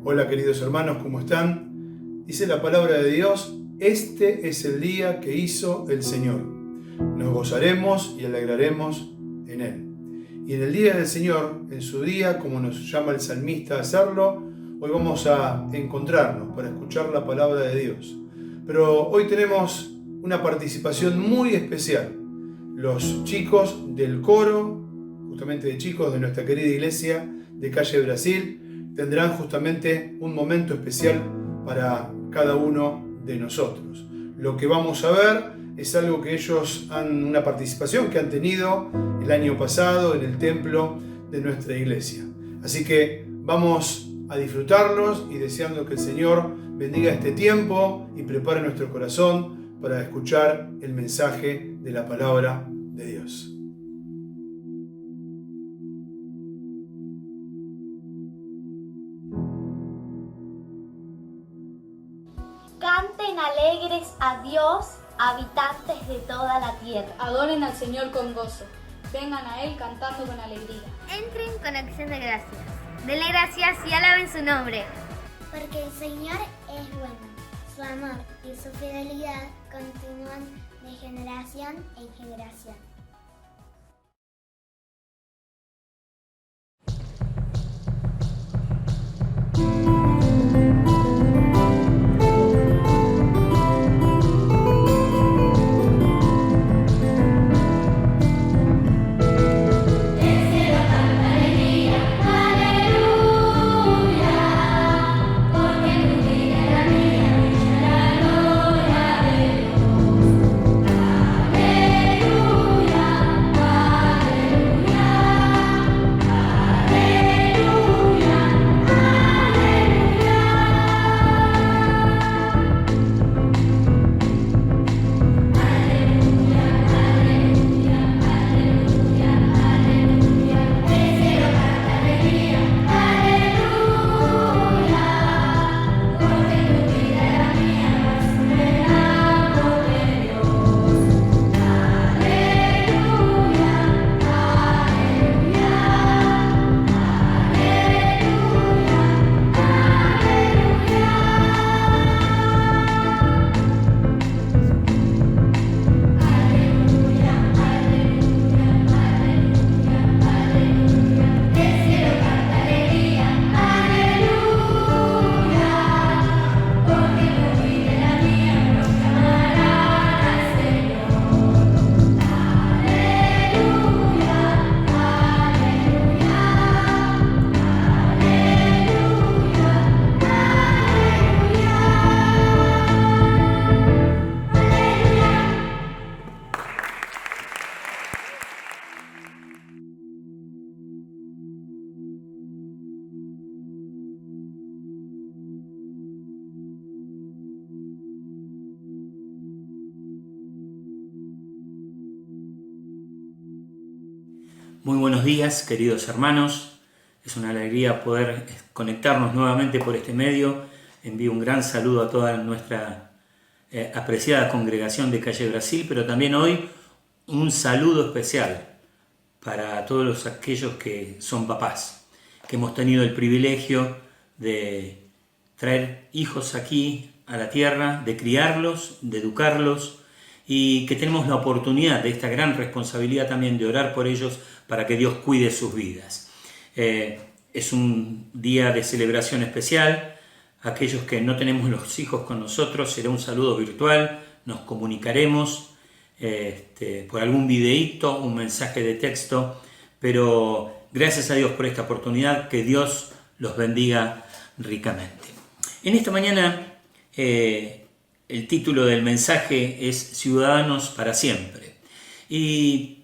Hola queridos hermanos, ¿cómo están? Dice la palabra de Dios, este es el día que hizo el Señor. Nos gozaremos y alegraremos en Él. Y en el día del Señor, en su día, como nos llama el salmista a hacerlo, hoy vamos a encontrarnos para escuchar la palabra de Dios. Pero hoy tenemos una participación muy especial. Los chicos del coro, justamente de chicos de nuestra querida iglesia de Calle Brasil, tendrán justamente un momento especial para cada uno de nosotros. Lo que vamos a ver es algo que ellos una participación que han tenido el año pasado en el templo de nuestra iglesia. Así que vamos a disfrutarlos y deseando que el Señor bendiga este tiempo y prepare nuestro corazón para escuchar el mensaje de la palabra de Dios. Canten alegres a Dios, habitantes de toda la tierra. Adoren al Señor con gozo. Vengan a Él cantando con alegría. Entren con acción de gracias. Denle gracias y alaben su nombre. Porque el Señor es bueno. Su amor y su fidelidad continúan de generación en generación. Muy buenos días, queridos hermanos. Es una alegría poder conectarnos nuevamente por este medio. Envío un gran saludo a toda nuestra apreciada congregación de Calle Brasil, pero también hoy un saludo especial para todos aquellos que son papás, que hemos tenido el privilegio de traer hijos aquí a la tierra, de criarlos, de educarlos, y que tenemos la oportunidad de esta gran responsabilidad también de orar por ellos para que Dios cuide sus vidas. Es un día de celebración especial. Aquellos que no tenemos los hijos con nosotros, será un saludo virtual, nos comunicaremos por algún videíto, un mensaje de texto, pero gracias a Dios por esta oportunidad, que Dios los bendiga ricamente. En esta mañana el título del mensaje es Ciudadanos para siempre. Y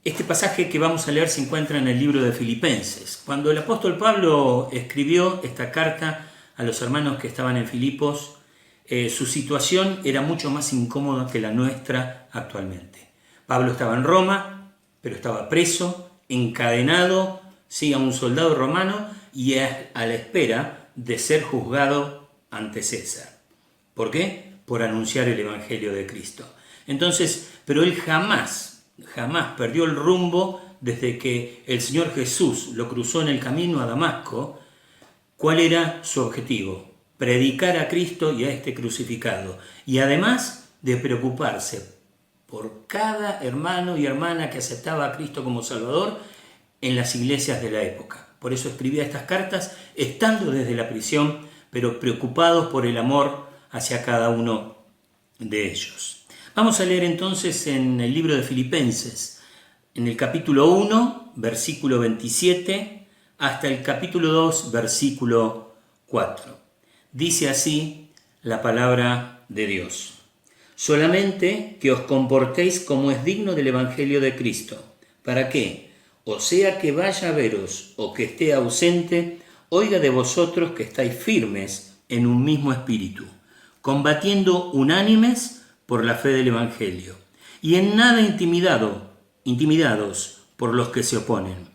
este pasaje que vamos a leer se encuentra en el libro de Filipenses. Cuando el apóstol Pablo escribió esta carta a los hermanos que estaban en Filipos, su situación era mucho más incómoda que la nuestra actualmente. Pablo estaba en Roma, pero estaba preso, encadenado, sí, a un soldado romano y a la espera de ser juzgado ante César. ¿Por qué? Por anunciar el Evangelio de Cristo. Entonces, pero él jamás perdió el rumbo desde que el Señor Jesús lo cruzó en el camino a Damasco. ¿Cuál era su objetivo? Predicar a Cristo y a este crucificado. Y además de preocuparse por cada hermano y hermana que aceptaba a Cristo como Salvador en las iglesias de la época. Por eso escribía estas cartas estando desde la prisión, pero preocupados por el amor hacia cada uno de ellos. Vamos a leer entonces en el libro de Filipenses, en el capítulo 1, versículo 27, hasta el capítulo 2, versículo 4. Dice así la palabra de Dios. Solamente que os comportéis como es digno del Evangelio de Cristo. ¿Para qué? O sea que vaya a veros o que esté ausente, oiga de vosotros que estáis firmes en un mismo espíritu, combatiendo unánimes por la fe del Evangelio, y en nada intimidados por los que se oponen,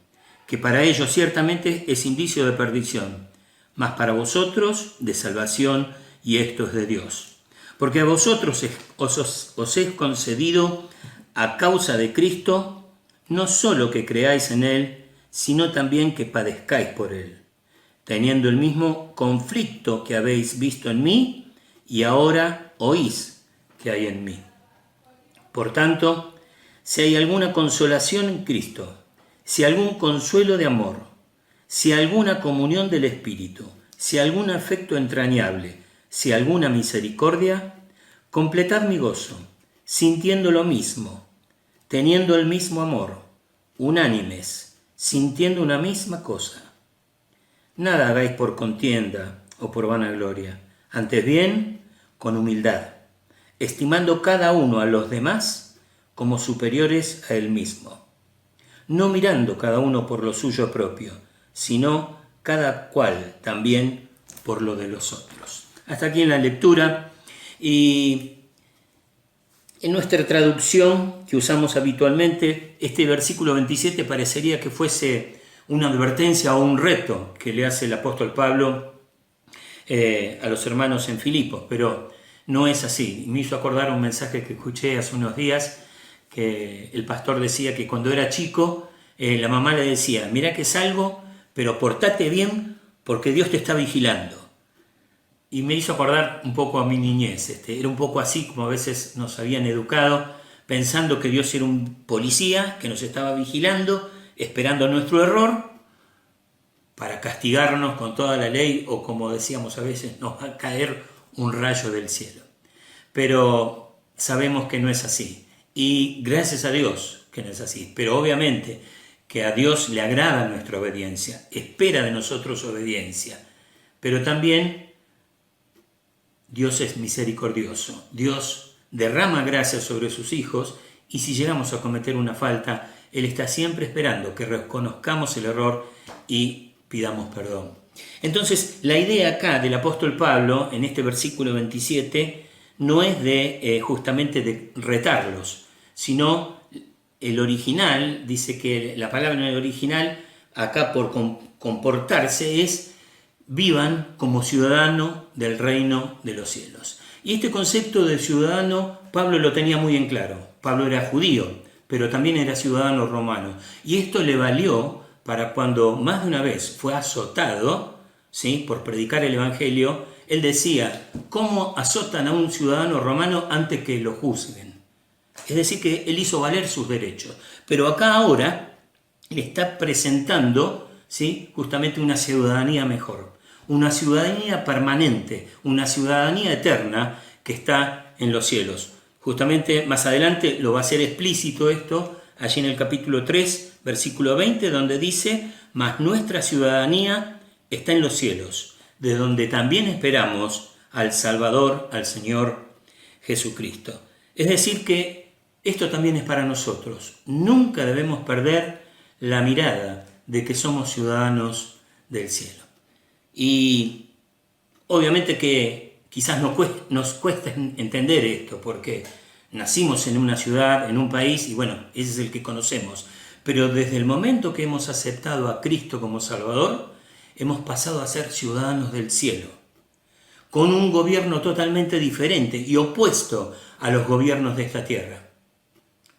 que para ellos ciertamente es indicio de perdición, mas para vosotros de salvación, y esto es de Dios. Porque a vosotros os es concedido a causa de Cristo, no solo que creáis en Él, sino también que padezcáis por Él, teniendo el mismo conflicto que habéis visto en mí y ahora oís que hay en mí. Por tanto, si hay alguna consolación en Cristo, si algún consuelo de amor, si alguna comunión del Espíritu, si algún afecto entrañable, si alguna misericordia, completad mi gozo, sintiendo lo mismo, teniendo el mismo amor, unánimes, sintiendo una misma cosa. Nada hagáis por contienda o por vanagloria, antes bien con humildad, estimando cada uno a los demás como superiores a él mismo, no mirando cada uno por lo suyo propio, sino cada cual también por lo de los otros. Hasta aquí en la lectura. Y en nuestra traducción que usamos habitualmente, este versículo 27 parecería que fuese una advertencia o un reto que le hace el apóstol Pablo a los hermanos en Filipos, pero no es así. Me hizo acordar un mensaje que escuché hace unos días, que el pastor decía que cuando era chico, la mamá le decía, mira que salgo, pero portate bien porque Dios te está vigilando. Y me hizo acordar un poco a mi niñez. Era un poco así como a veces nos habían educado, pensando que Dios era un policía que nos estaba vigilando, esperando nuestro error para castigarnos con toda la ley, o como decíamos a veces, nos va a caer un rayo del cielo. Pero sabemos que no es así. Y gracias a Dios que no es así. Pero obviamente que a Dios le agrada nuestra obediencia, espera de nosotros obediencia. Pero también Dios es misericordioso, Dios derrama gracia sobre sus hijos, y si llegamos a cometer una falta, Él está siempre esperando que reconozcamos el error y pidamos perdón. Entonces, la idea acá del apóstol Pablo, en este versículo 27, no es de justamente de retarlos, sino el original, dice que la palabra en el original, acá por comportarse, es vivan como ciudadano del reino de los cielos. Y este concepto de ciudadano, Pablo lo tenía muy en claro. Pablo era judío, pero también era ciudadano romano. Y esto le valió para cuando más de una vez fue azotado, ¿sí?, por predicar el Evangelio. Él decía, ¿cómo azotan a un ciudadano romano antes que lo juzguen? Es decir, que él hizo valer sus derechos. Pero acá ahora le está presentando, ¿sí?, justamente una ciudadanía mejor, una ciudadanía permanente, una ciudadanía eterna que está en los cielos. Justamente más adelante lo va a hacer explícito esto, allí en el capítulo 3, versículo 20, donde dice, mas nuestra ciudadanía está en los cielos, de donde también esperamos al Salvador, al Señor Jesucristo. Es decir que esto también es para nosotros. Nunca debemos perder la mirada de que somos ciudadanos del cielo. Y obviamente que quizás nos cuesta entender esto, porque nacimos en una ciudad, en un país, y bueno, ese es el que conocemos. Pero desde el momento que hemos aceptado a Cristo como Salvador, hemos pasado a ser ciudadanos del cielo, con un gobierno totalmente diferente y opuesto a los gobiernos de esta tierra.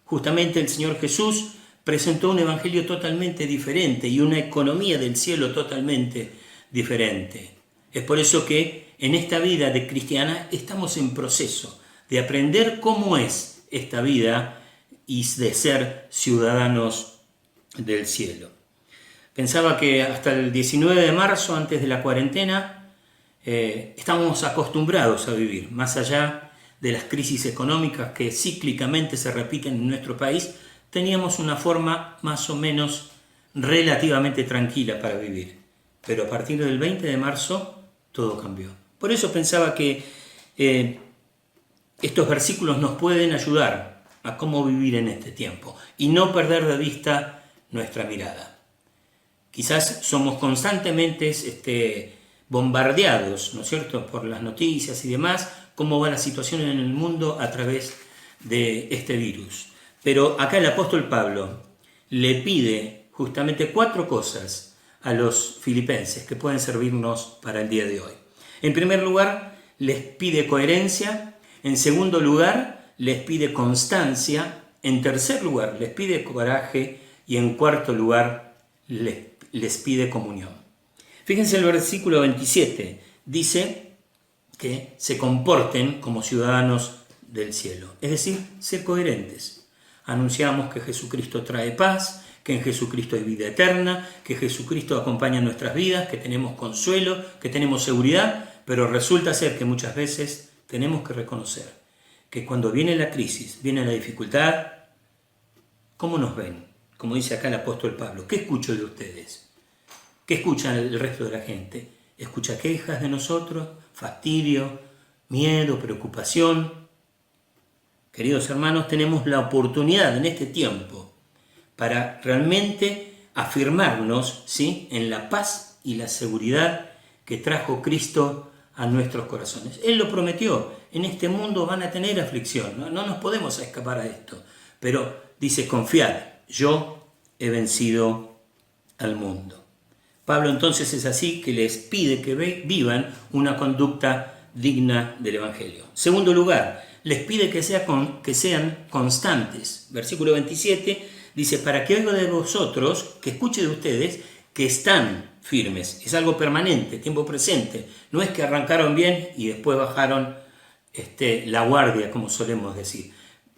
Justamente el Señor Jesús presentó un evangelio totalmente diferente y una economía del cielo totalmente diferente. Es por eso que en esta vida de cristiana estamos en proceso de aprender cómo es esta vida y de ser ciudadanos del cielo. Pensaba que hasta el 19 de marzo, antes de la cuarentena, estamos acostumbrados a vivir, más allá de las crisis económicas que cíclicamente se repiten en nuestro país, teníamos una forma más o menos relativamente tranquila para vivir. Pero a partir del 20 de marzo todo cambió. Por eso pensaba que estos versículos nos pueden ayudar a cómo vivir en este tiempo y no perder de vista nuestra mirada. Quizás somos constantemente bombardeados, ¿no es cierto?, por las noticias y demás, cómo va la situación en el mundo a través de este virus. Pero acá el apóstol Pablo le pide justamente 4 cosas a los filipenses que pueden servirnos para el día de hoy. En primer lugar, les pide coherencia. En segundo lugar, les pide constancia. En tercer lugar, les pide coraje. Y en cuarto lugar, les pide comunión. Fíjense el versículo 27. Dice que se comporten como ciudadanos del cielo. Es decir, ser coherentes. Anunciamos que Jesucristo trae paz, que en Jesucristo hay vida eterna, que Jesucristo acompaña nuestras vidas, que tenemos consuelo, que tenemos seguridad, pero resulta ser que muchas veces tenemos que reconocer que cuando viene la crisis, viene la dificultad, ¿cómo nos ven? Como dice acá el apóstol Pablo, ¿qué escucho de ustedes? ¿Qué escucha el resto de la gente? ¿Escucha quejas de nosotros? ¿Fastidio? ¿Miedo? ¿Preocupación? Queridos hermanos, tenemos la oportunidad en este tiempo para realmente afirmarnos, ¿sí?, en la paz y la seguridad que trajo Cristo a nuestros corazones. Él lo prometió, en este mundo van a tener aflicción, no nos podemos escapar a esto, pero dice, confiad, yo he vencido al mundo. Pablo entonces es así que les pide que vivan una conducta digna del Evangelio. Segundo lugar, les pide que sean constantes. Versículo 27 dice, para que oiga de vosotros, que escuche de ustedes, que están firmes. Es algo permanente, tiempo presente. No es que arrancaron bien y después bajaron la guardia, como solemos decir.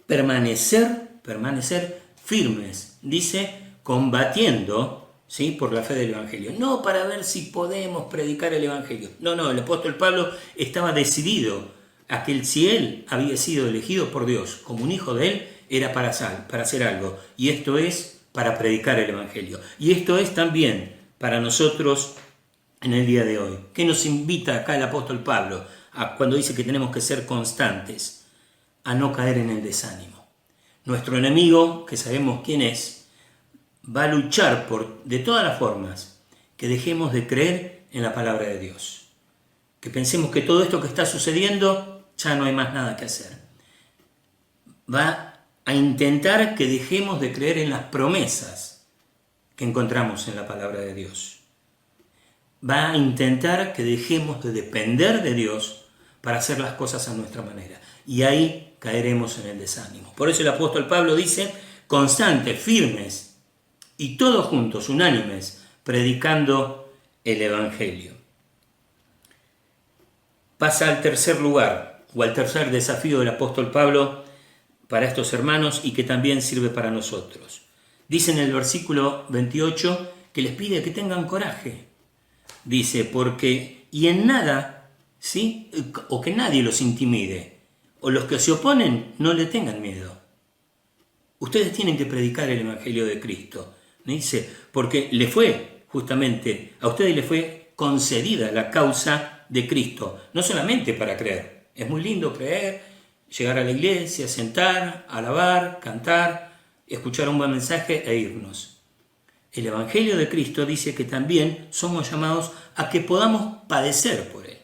Permanecer firmes. Dice, combatiendo, ¿sí?, por la fe del Evangelio. No para ver si podemos predicar el Evangelio. No, el apóstol Pablo estaba decidido a que si él había sido elegido por Dios como un hijo de él, era para hacer algo. Y esto es para predicar el Evangelio. Y esto es también para nosotros en el día de hoy. ¿Qué nos invita acá el apóstol Pablo cuando dice que tenemos que ser constantes? A no caer en el desánimo. Nuestro enemigo, que sabemos quién es, va a luchar de todas las formas que dejemos de creer en la palabra de Dios. Que pensemos que todo esto que está sucediendo ya no hay más nada que hacer. Va a intentar que dejemos de creer en las promesas que encontramos en la palabra de Dios. Va a intentar que dejemos de depender de Dios para hacer las cosas a nuestra manera. Y ahí caeremos en el desánimo. Por eso el apóstol Pablo dice, constantes, firmes y todos juntos, unánimes, predicando el Evangelio. Pasa al tercer lugar, o al tercer desafío del apóstol Pablo para estos hermanos y que también sirve para nosotros. Dice en el versículo 28 que les pide que tengan coraje. Dice, porque, y en nada, ¿sí?, o que nadie los intimide, o los que se oponen no le tengan miedo. Ustedes tienen que predicar el Evangelio de Cristo. Dice, porque a ustedes les fue concedida la causa de Cristo, no solamente para creer. Es muy lindo creer, llegar a la iglesia, sentar, alabar, cantar, escuchar un buen mensaje e irnos. El Evangelio de Cristo dice que también somos llamados a que podamos padecer por Él.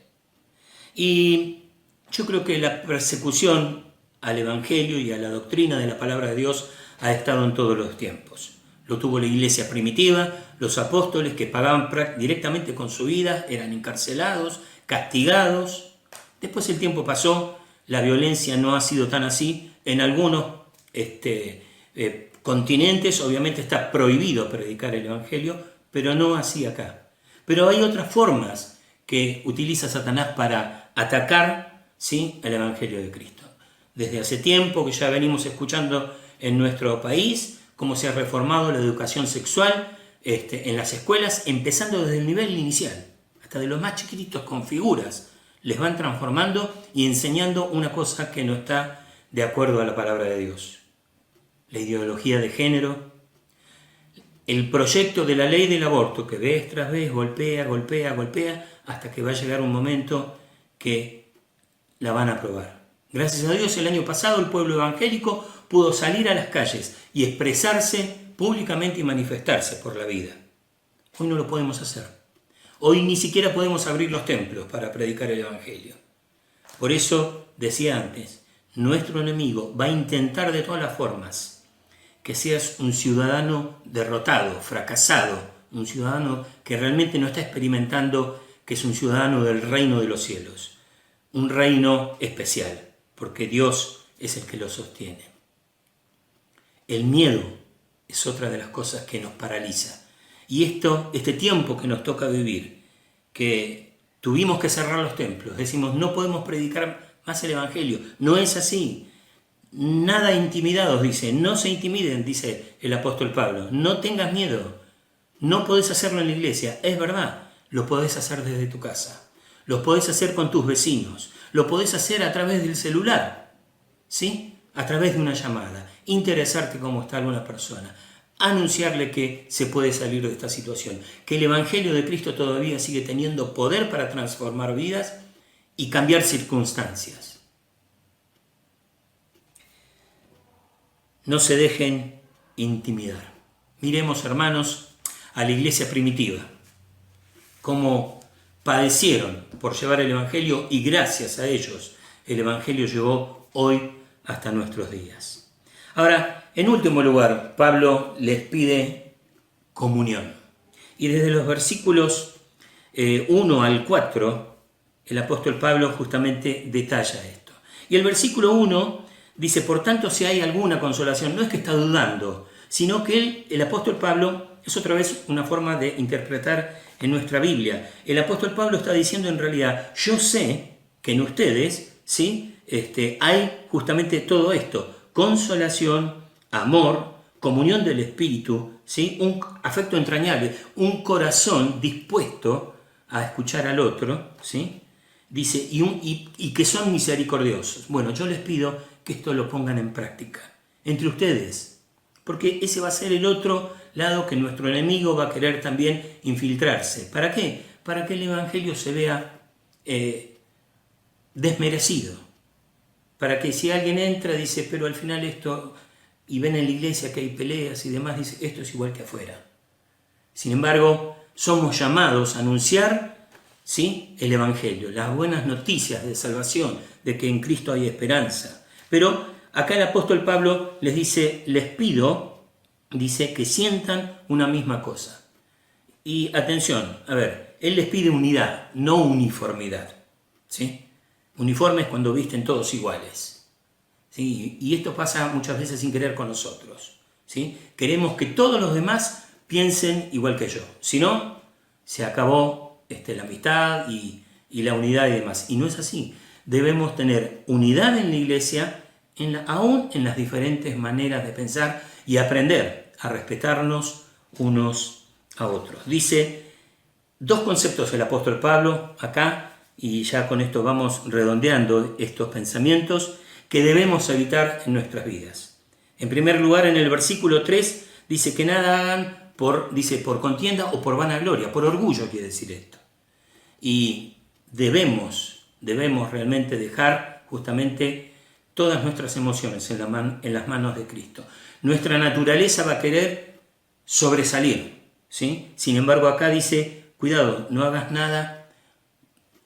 Y yo creo que la persecución al Evangelio y a la doctrina de la palabra de Dios ha estado en todos los tiempos. Lo tuvo la iglesia primitiva, los apóstoles que pagaban directamente con su vida, eran encarcelados, castigados. Después el tiempo pasó, la violencia no ha sido tan así. En algunos continentes obviamente está prohibido predicar el Evangelio, pero no así acá. Pero hay otras formas que utiliza Satanás para atacar, ¿sí?, el Evangelio de Cristo. Desde hace tiempo que ya venimos escuchando en nuestro país cómo se ha reformado la educación sexual en las escuelas, empezando desde el nivel inicial, hasta de los más chiquititos con figuras, les van transformando y enseñando una cosa que no está de acuerdo a la palabra de Dios. La ideología de género, el proyecto de la ley del aborto que vez tras vez golpea, hasta que va a llegar un momento que la van a aprobar. Gracias a Dios, el año pasado el pueblo evangélico pudo salir a las calles y expresarse públicamente y manifestarse por la vida. Hoy no lo podemos hacer. Hoy ni siquiera podemos abrir los templos para predicar el Evangelio. Por eso, decía antes, nuestro enemigo va a intentar de todas las formas que seas un ciudadano derrotado, fracasado, un ciudadano que realmente no está experimentando que es un ciudadano del reino de los cielos, un reino especial, porque Dios es el que lo sostiene. El miedo es otra de las cosas que nos paraliza. Y este tiempo que nos toca vivir, que tuvimos que cerrar los templos, decimos no podemos predicar más el Evangelio, no es así. Nada intimidados, dice, no se intimiden, dice el apóstol Pablo, no tengas miedo, no podés hacerlo en la iglesia, es verdad, lo podés hacer desde tu casa, lo podés hacer con tus vecinos, lo podés hacer a través del celular, ¿sí? A través de una llamada, interesarte cómo está alguna persona, anunciarle que se puede salir de esta situación, que el Evangelio de Cristo todavía sigue teniendo poder para transformar vidas y cambiar circunstancias. No se dejen intimidar. Miremos, hermanos, a la iglesia primitiva, cómo padecieron por llevar el Evangelio y gracias a ellos el Evangelio llegó hoy hasta nuestros días. Ahora, en último lugar, Pablo les pide comunión. Y desde los versículos 1 al 4, el apóstol Pablo justamente detalla esto. Y el versículo 1 dice, por tanto, si hay alguna consolación, no es que está dudando, sino que el apóstol Pablo, es otra vez una forma de interpretar en nuestra Biblia. El apóstol Pablo está diciendo en realidad, yo sé que en ustedes, ¿sí?, hay justamente todo esto, consolación, amor, comunión del Espíritu, ¿sí?, un afecto entrañable, un corazón dispuesto a escuchar al otro, ¿sí?, dice, y que son misericordiosos. Bueno, yo les pido que esto lo pongan en práctica entre ustedes, porque ese va a ser el otro lado que nuestro enemigo va a querer también infiltrarse. ¿Para qué? Para que el Evangelio se vea desmerecido, para que si alguien entra dice, pero al final esto, y ven en la iglesia que hay peleas y demás, dice, esto es igual que afuera. Sin embargo, somos llamados a anunciar, ¿sí?, el Evangelio, las buenas noticias de salvación, de que en Cristo hay esperanza. Pero acá el apóstol Pablo les dice, les pido, dice, que sientan una misma cosa. Y atención, a ver, él les pide unidad, no uniformidad, ¿sí? Uniforme es cuando visten todos iguales, ¿sí? Y esto pasa muchas veces sin querer con nosotros, ¿sí? Queremos que todos los demás piensen igual que yo, si no, se acabó la amistad y la unidad y demás. Y no es así, debemos tener unidad en la iglesia, aún en las diferentes maneras de pensar y aprender a respetarnos unos a otros. Dice dos conceptos el apóstol Pablo acá, y ya con esto vamos redondeando estos pensamientos que debemos evitar en nuestras vidas. En primer lugar, en el versículo 3 dice que nada hagan por contienda o por vanagloria, por orgullo quiere decir esto. Y debemos realmente dejar justamente todas nuestras emociones en las manos de Cristo. Nuestra naturaleza va a querer sobresalir, ¿sí? Sin embargo, acá dice, cuidado, no hagas nada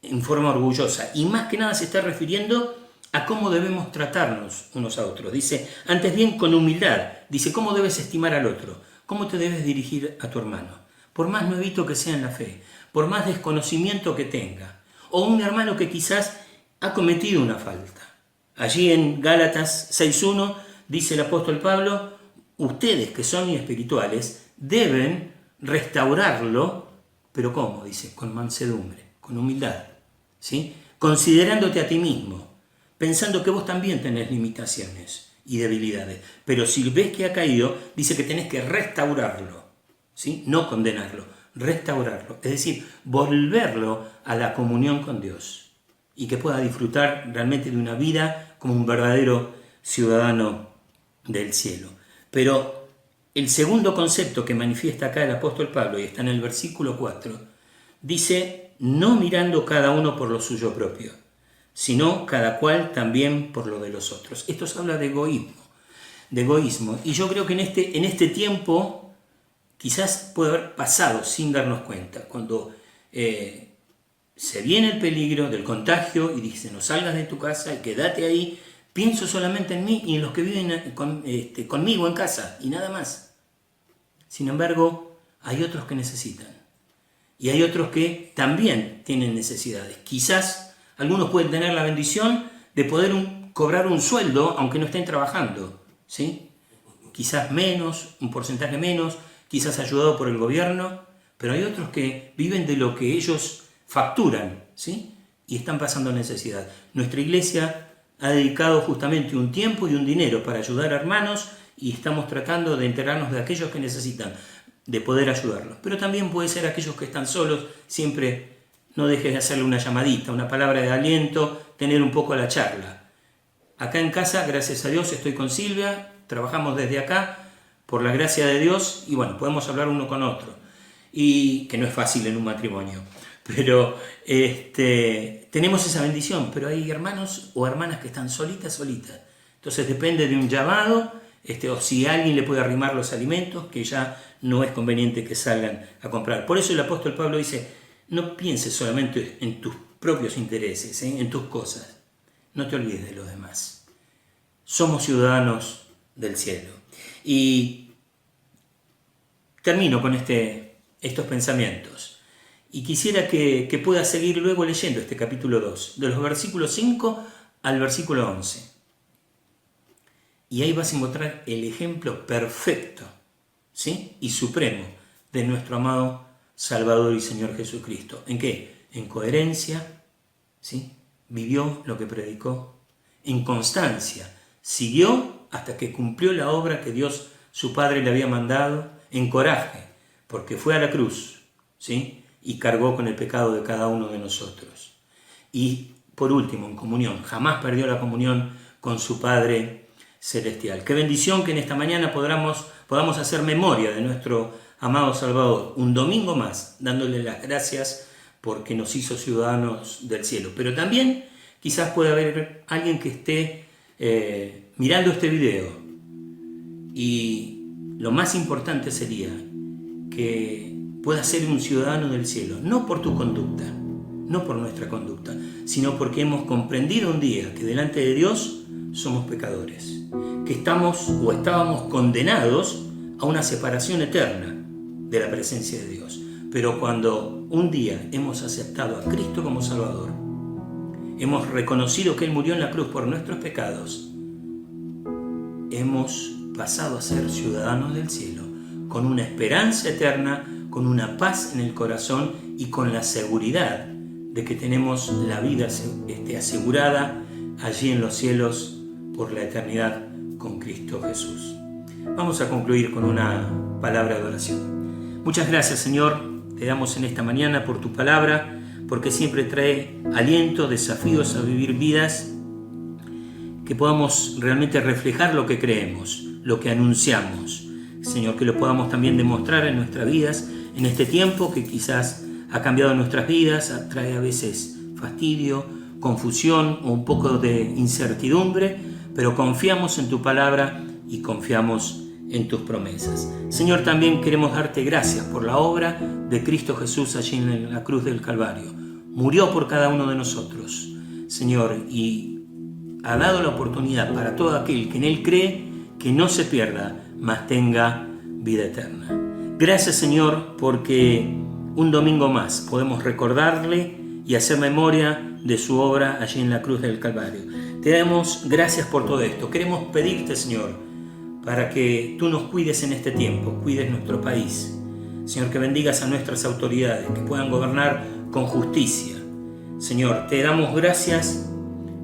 en forma orgullosa. Y más que nada se está refiriendo a cómo debemos tratarnos unos a otros. Dice, antes bien con humildad. Dice, ¿cómo debes estimar al otro? ¿Cómo te debes dirigir a tu hermano? Por más nuevito que sea en la fe, por más desconocimiento que tenga, o un hermano que quizás ha cometido una falta. Allí en Gálatas 6.1 dice el apóstol Pablo, ustedes que son espirituales deben restaurarlo Pero ¿cómo? Dice, con mansedumbre, con humildad, ¿sí? Considerándote a ti mismo, pensando que vos también tenés limitaciones y debilidades. Pero si ves que ha caído, dice que tenés que restaurarlo, ¿sí? No condenarlo, restaurarlo. Es decir, volverlo a la comunión con Dios y que pueda disfrutar realmente de una vida como un verdadero ciudadano del cielo. Pero el segundo concepto que manifiesta acá el apóstol Pablo, y está en el versículo 4, dice, no mirando cada uno por lo suyo propio, sino cada cual también por lo de los otros. Esto se habla de egoísmo. Y yo creo que en este tiempo quizás puede haber pasado sin darnos cuenta, cuando se viene el peligro del contagio y dice, no salgas de tu casa y quédate ahí, pienso solamente en mí y en los que viven conmigo en casa y nada más. Sin embargo, hay otros que necesitan y hay otros que también tienen necesidades. Quizás algunos pueden tener la bendición de poder cobrar un sueldo aunque no estén trabajando, ¿sí? Quizás menos, un porcentaje menos, quizás ayudado por el gobierno, pero hay otros que viven de lo que ellos facturan, ¿sí? Y están pasando necesidad. Nuestra iglesia ha dedicado justamente un tiempo y un dinero para ayudar a hermanos y estamos tratando de enterarnos de aquellos que necesitan, de poder ayudarlos. Pero también puede ser aquellos que están solos, siempre no dejes de hacerle una llamadita, una palabra de aliento, tener un poco la charla. Acá en casa, gracias a Dios, estoy con Silvia, trabajamos desde acá, por la gracia de Dios, y bueno, podemos hablar uno con otro. Y que no es fácil en un matrimonio. Pero tenemos esa bendición, pero hay hermanos o hermanas que están solitas. Entonces depende de un llamado, o si alguien le puede arrimar los alimentos, que ya no es conveniente que salgan a comprar. Por eso el apóstol Pablo dice, no pienses solamente en tus propios intereses, en tus cosas. No te olvides de los demás. Somos ciudadanos del cielo. Y termino con estos pensamientos. Y quisiera que puedas seguir luego leyendo este capítulo 2, de los versículos 5 al versículo 11. Y ahí vas a encontrar el ejemplo perfecto, ¿sí? Y supremo de nuestro amado Salvador y Señor Jesucristo. ¿En qué? En coherencia, ¿sí? Vivió lo que predicó. En constancia, siguió hasta que cumplió la obra que Dios, su Padre, le había mandado. En coraje, porque fue a la cruz, ¿sí? Y cargó con el pecado de cada uno de nosotros. Y por último, en comunión, jamás perdió la comunión con su Padre Celestial. Qué bendición que en esta mañana podamos hacer memoria de nuestro amado Salvador, un domingo más, dándole las gracias porque nos hizo ciudadanos del cielo. Pero también quizás pueda haber alguien que esté mirando este video y lo más importante sería que puedas ser un ciudadano del cielo, no por tu conducta, no por nuestra conducta, sino porque hemos comprendido un día que delante de Dios somos pecadores, que estábamos condenados a una separación eterna de la presencia de Dios. Pero cuando un día hemos aceptado a Cristo como Salvador, hemos reconocido que Él murió en la cruz por nuestros pecados, hemos pasado a ser ciudadanos del cielo, con una esperanza eterna, con una paz en el corazón y con la seguridad de que tenemos la vida asegurada allí en los cielos por la eternidad con Cristo Jesús. Vamos a concluir con una palabra de oración. Muchas gracias, Señor, te damos en esta mañana por tu palabra, porque siempre trae aliento, desafíos a vivir vidas que podamos realmente reflejar lo que creemos, lo que anunciamos. Señor, que lo podamos también demostrar en nuestras vidas, en este tiempo que quizás ha cambiado nuestras vidas, trae a veces fastidio, confusión o un poco de incertidumbre, pero confiamos en tu palabra y confiamos en tus promesas. Señor, también queremos darte gracias por la obra de Cristo Jesús allí en la cruz del Calvario. Murió por cada uno de nosotros, Señor, y ha dado la oportunidad para todo aquel que en Él cree que no se pierda, mas tenga vida eterna. Gracias, Señor, porque un domingo más podemos recordarle y hacer memoria de su obra allí en la cruz del Calvario. Te damos gracias por todo esto. Queremos pedirte, Señor, para que tú nos cuides en este tiempo, cuides nuestro país. Señor, que bendigas a nuestras autoridades, que puedan gobernar con justicia. Señor, te damos gracias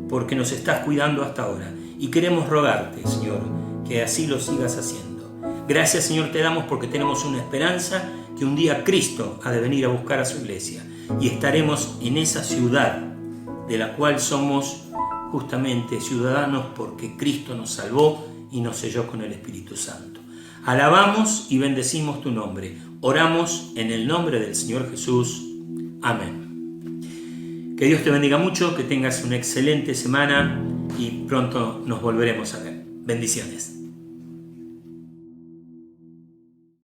porque nos estás cuidando hasta ahora y queremos rogarte, Señor, que así lo sigas haciendo. Gracias, Señor, te damos porque tenemos una esperanza que un día Cristo ha de venir a buscar a su iglesia y estaremos en esa ciudad de la cual somos justamente ciudadanos porque Cristo nos salvó y nos selló con el Espíritu Santo. Alabamos y bendecimos tu nombre. Oramos en el nombre del Señor Jesús. Amén. Que Dios te bendiga mucho, que tengas una excelente semana y pronto nos volveremos a ver. Bendiciones.